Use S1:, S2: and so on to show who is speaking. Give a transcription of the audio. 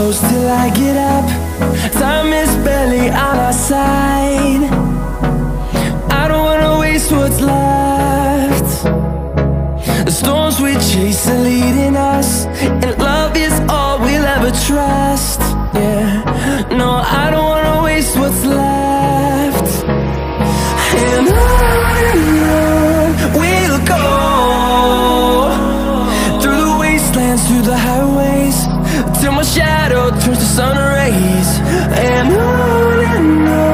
S1: close till I get up. Time is barely on our side. I don't wanna waste what's left. The storms we chase are leading us, and love is all we'll ever trust. Yeah, no, I don't wanna waste what's left. And on we'll go, through the wastelands, through the highways, till my shadow turns to sun rays. And on